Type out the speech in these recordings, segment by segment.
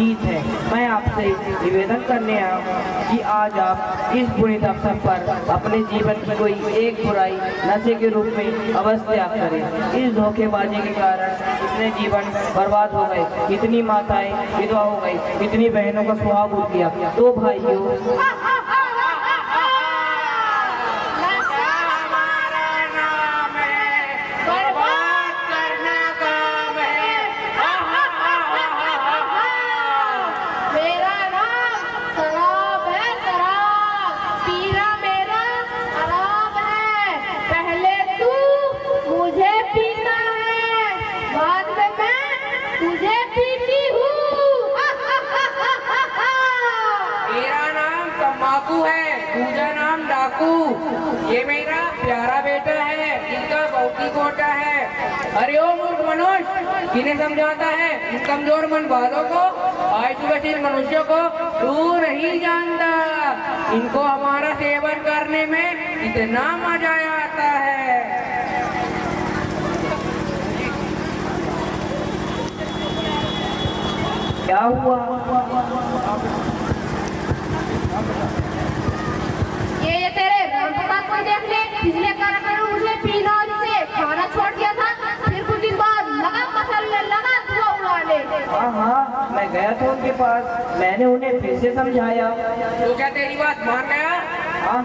जीत है। मैं आपसे निवेदन करने आया हूँ कि आज आप इस पुनीत अवसर पर अपने जीवन की कोई एक बुराई नशे के रूप में अवश्य त्याग करें। इस धोखेबाजी के कारण कितने जीवन बर्बाद हो गए, कितनी माताएं विधवा हो गई, कितनी बहनों का सुहाग उठ गया। तो भाइयों, ये मेरा प्यारा बेटा है, इनका बहुती कोटा है। अरे ओ मूर्ख मनुष्य, किन्हें समझाता है इन कमजोर मन वालों को, आयुष्यशील मनुष्यों को तू नहीं जानता। इनको हमारा सेवन करने में इतना मजा आता है। क्या हुआ? ये तेरे रामप्रसाद को देख ले, पिछले कार्यक्रम में मुझे पीना और इसे खाना छोड़ दिया था, फिर कुछ दिन बाद लगा मसलने लगा धुआं उड़ाने। हाँ, मैं गया था उनके पास, मैंने उन्हें फिर से समझाया। तो क्या तेरी बात मान गया?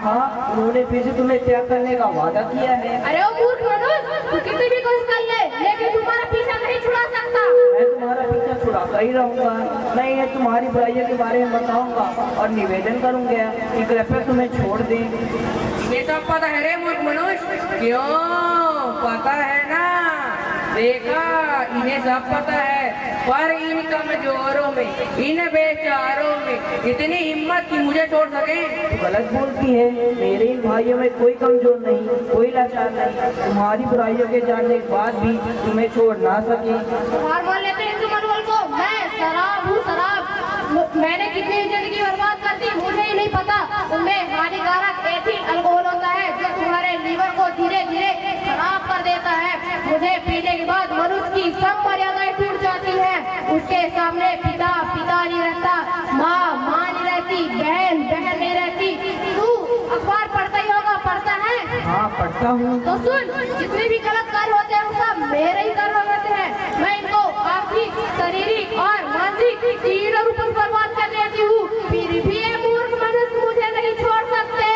हाँ, उन्होंने फिर से तुम्हें त्याग करने का वादा किया है। अरे ओ मूर्ख मनुष्य, तू कितनी भी कोशिश कर ले, लेकिन तुम्हारा पीछा नहीं छुड़ा सकता। मैं तुम्हारा पीछा छुड़ाता ही रहूंगा। मैं इन्हें तुम्हारी बुराइयों के बारे में बताऊंगा और निवेदन करूंगा कि कृपया तुम्हें छोड़ दें। ये सब पता है रे मूर्ख मनुष्य? क्यों पता है ना, देखा इन्हें सब पता है, पर इन कमजोरों में, इन बेचारों में इतनी हिम्मत कि मुझे छोड़ सके। गलत बोलती है, मेरे इन भाइयों में कोई कमजोर नहीं, कोई लाचार नहीं। तुम्हारी बुराइयों के जानने के बाद भी तुम्हें छोड़ ना सके। हार मान लेते हैं हिंदू मनोबल को। मैं शराब हूँ, शराब। मैंने कितनी जिंदगी बर्बाद कर दी मुझे ही नहीं पता। उनमें हानिकारक एथिल अल्कोहल होता है जो तुम्हारे लीवर को धीरे धीरे खराब कर देता है। मुझे पीने के बाद मनुष्य की सब मर्यादाएं टूट जाती है। उसके सामने पिता नहीं रहता, माँ नहीं रहती, बहन नहीं रहती। तू अखबार पढ़ता ही होगा, पढ़ता है? हाँ, पढ़ता हूँ। तो सुन, जितने भी गलत कार्य होते हैं वो सब मेरे ही कर्म होते हैं। मैं इनको आर्थिक, शारीरिक और मानसिक तीनों रूप से बर्बाद कर देती हूँ, फिर भी ये मूर्ख मनुष्य मुझे नहीं छोड़ सकते।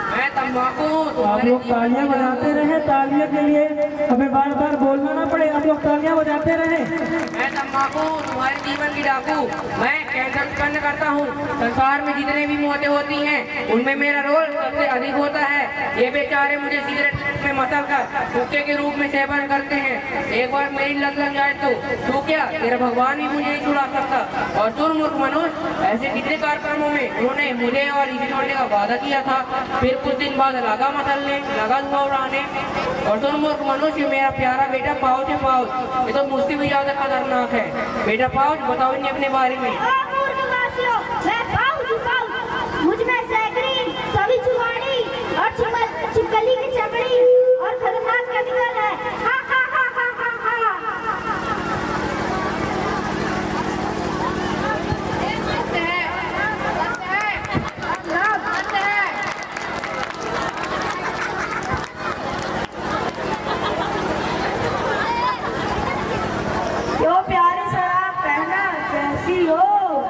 मैं तंबाकू आप लोग तालियां बजाते रहे तालियों के लिए, हमें बार बार बोलना ना पड़े। आप लोग तालियां बजाते रहे। मैं तंबाकू तुम्हारे जीवन की डाकू, मैं कैंसर उत्पन्न करता हूँ। संसार में जितने भी मौतें होती हैं उनमें मेरा रोल सबसे अधिक होता है। ये बेचारे मुझे सिगरेट में मसल कर हुक्के के रूप में सेवन करते हैं। एक बार मेरी लत लग जाए तो क्या तेरा भगवान भी मुझे नहीं छुड़ा सकता। और तुम मूर्ख मनुष्य, ऐसे कितने कार्यक्रमों में उन्होंने मुझे और इसे छोड़ने का वादा किया था, फिर कुछ दिन बाद लगा मसलने, लगा धुआं उड़ाने। और तुम मूर्ख मनुष्य, मेरा प्यारा बेटा पाउच है, पाउच। ये तो मुझसे भी ज्यादा खतरनाक है। बेटा पाउच, बताओ इन्हें अपने बारे में। मुझ में सैकड़ी, सभी चुवाड़ी और छिपकली की चमड़ी और खतरनाक केमिकल है। हा हा हा हा हा हा। सत्य है, सत्य है, सत्य है। क्यों प्यारी शराब पहना, कैसी हो?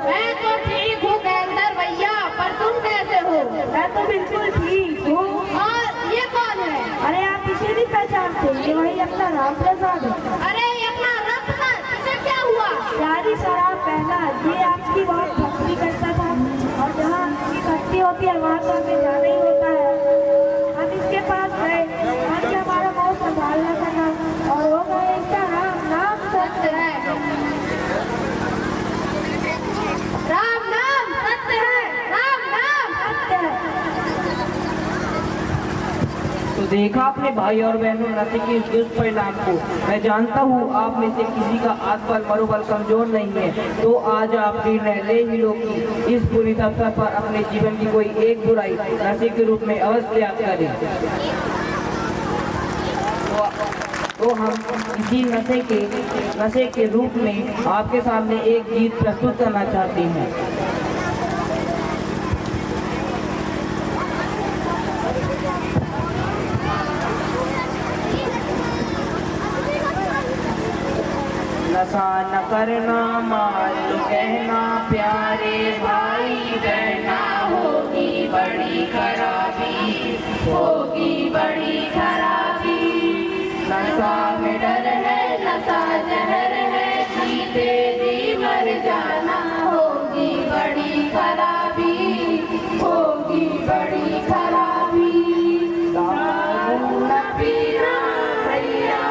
मैं तो ठीक हूँ कैंसर भैया, पर तुम कैसे हो? मैं तो बिल्कुल ठीक हूँ। और ये कौन है? अरे आप इसे नहीं पहचानते? ये वही अपना रामप्रसाद है। अरे ये अपना रामप्रसाद, इसे क्या हुआ? प्यारी शराब पहना, ये आपकी बहुत भक्ति करता था और जहाँ आपकी भक्ति होती है वहाँ तो हमें जाना ही होता है। हम इसके पास गए, हम हमारा बहुत संभाल न सका और हो गए इसका नाम सत्य है। राम नाम सत्य है, राम नाम सत्य है। तो देखा अपने भाई और बहनों नशे के इस दुष्परिणाम को। मैं जानता हूँ आप में से किसी का आत्मबल मनोबल कमजोर नहीं है, तो आज आप निर्णय ले ही लो कि इस पूरी अवसर पर अपने जीवन की कोई एक बुराई नशे के रूप में अवश्य त्याग करें। तो हम इसी नशे के रूप में आपके सामने एक गीत प्रस्तुत करना चाहते हैं। नशा न करना मान लो कहना प्यारे भाई बहना, होगी बड़ी खराबी, होगी बड़ी खराबी। नशा में डर है, नशा जहर है, जीते जी मर जाना, होगी बड़ी खराबी, होगी बड़ी खराबी। दारू न पीना भैया,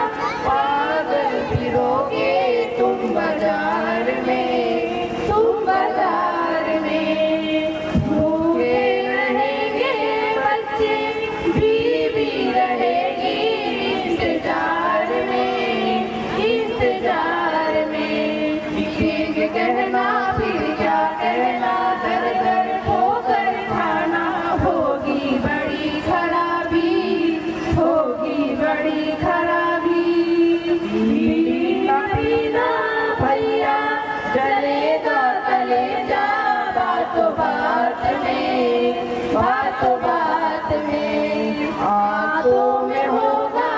पागल फिरोगे तुम बाजार में, तुम बाजार में। भूखे रहेंगे बच्चे, बीवी रहेगी इंतजार में, इंतजार में। बिकेंगे गहना फिर क्या कहना, दर दर होकर खाना, होगी बड़ी खराबी, होगी बड़ी खराबी। पीना भैया, जलेगा कलेजा बातों बात में, बातों बात में। आंखों में होगा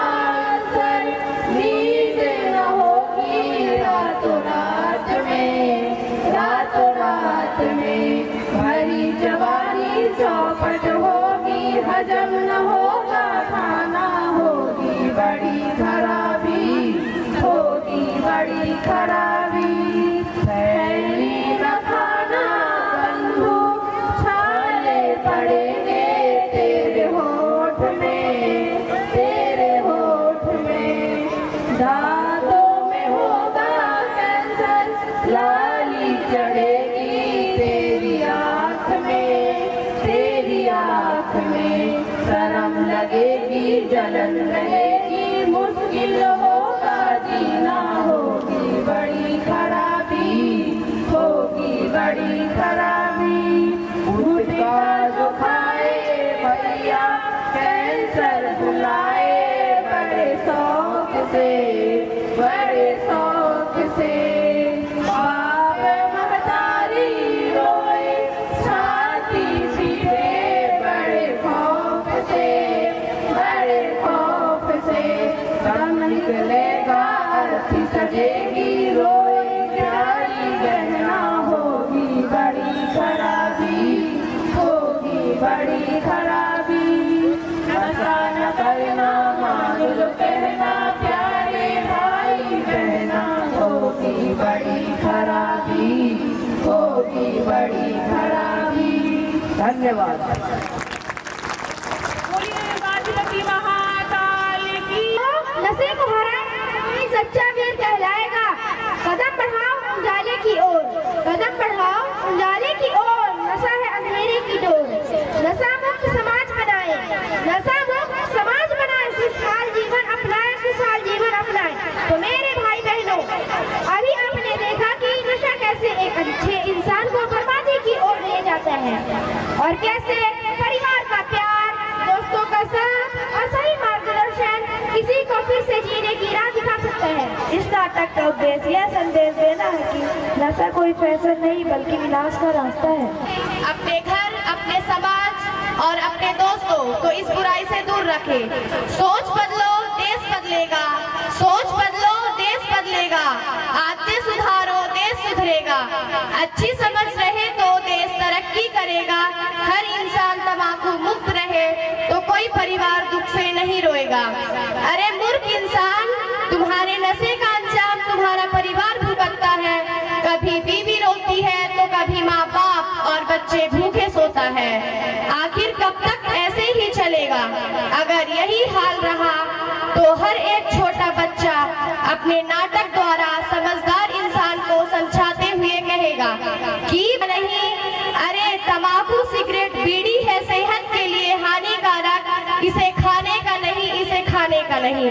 असर, नींद न होगी रातों रात में, रातों रात में। भरी जवानी चौपट होगी, हजम न होगा खाना, होगी बड़ी खराबी, होगी बड़ी खराबी। पहली न खाना बंधु, छाले पड़ेंगे तेरे होठ में, तेरे होठ में। दांतों में होगा कैंसर, लाली चढ़ेगी तेरी आँख में, तेरी आँख में। शर्म लगेगी, जलन रहेगी, मुश्किल होगा जीना, होगी बड़ी खराबी, होगी बड़ी खराबी। गुटखा जो खाए भैया, कैंसर बुलाए बड़े शौक से, बड़े शौक से। बाप महतारी रोए, छाती पीटे बड़े खौफ से, बड़े खौफ से। दम निकलेगा, अर्थी सजेगी, रोए प्यारी गहना, होगी बड़ी खराबी, होगी बड़ी खराबी। नशा न करना मान लो कहना प्यारे भाई बहना, होगी बड़ी खराबी, होगी बड़ी खराबी। धन्यवाद। नशे को हराए सच्चा वीर कहलाएगा। कदम बढ़ाओ उजाले की ओर, कदम बढ़ाओ उजाले की ओर। नशा है अंधेरे की डोर, नशा मुक्त समाज बनाए, नशा मुक्त समाज बनाए। खुशहाल जीवन अपनाए, खुशहाल जीवन अपनाए। तो मेरे भाई बहनों, अभी आपने देखा कि नशा कैसे एक अच्छे इंसान को बर्बादी की ओर ले जाता है, और कैसे परिवार का प्यार, दोस्तों का साथ और सही मार्गदर्शन किसी को फिर से जीने की राह दिखा सकता है। इस नाटक का उद्देश्य यह संदेश देना है कि नशा कोई फैशन नहीं बल्कि विनाश का रास्ता है। अपने घर, अपने समाज और अपने दोस्तों को इस बुराई से दूर रखें। सोच बदलो, देश बदलेगा, सोच बदलो, देश बदलेगा। आदतें सुधारो, देश सुधरेगा। अच्छी समझ रहे तो देश तरक्की करेगा। हर इंसान तंबाकू मुक्त रहे तो कोई परिवार दुख से नहीं रोएगा। अरे मूर्ख इंसान, तुम्हारे नशे का अंजाम तुम्हारा परिवार भुगतता है। कभी बीवी रोती है तो कभी माँ बाप और बच्चे भूखे सोता है। आखिर कब तक ऐसे ही चलेगा? अगर यही हाल रहा तो हर एक छोटा बच्चा अपने नाटक द्वारा समझदार इंसान को समझाते हुए कहेगा कि नहीं, अरे तंबाकू सिगरेट बीड़ी है सेहत के लिए हानिकारक, इसे खाने का नहीं, इसे खाने का नहीं।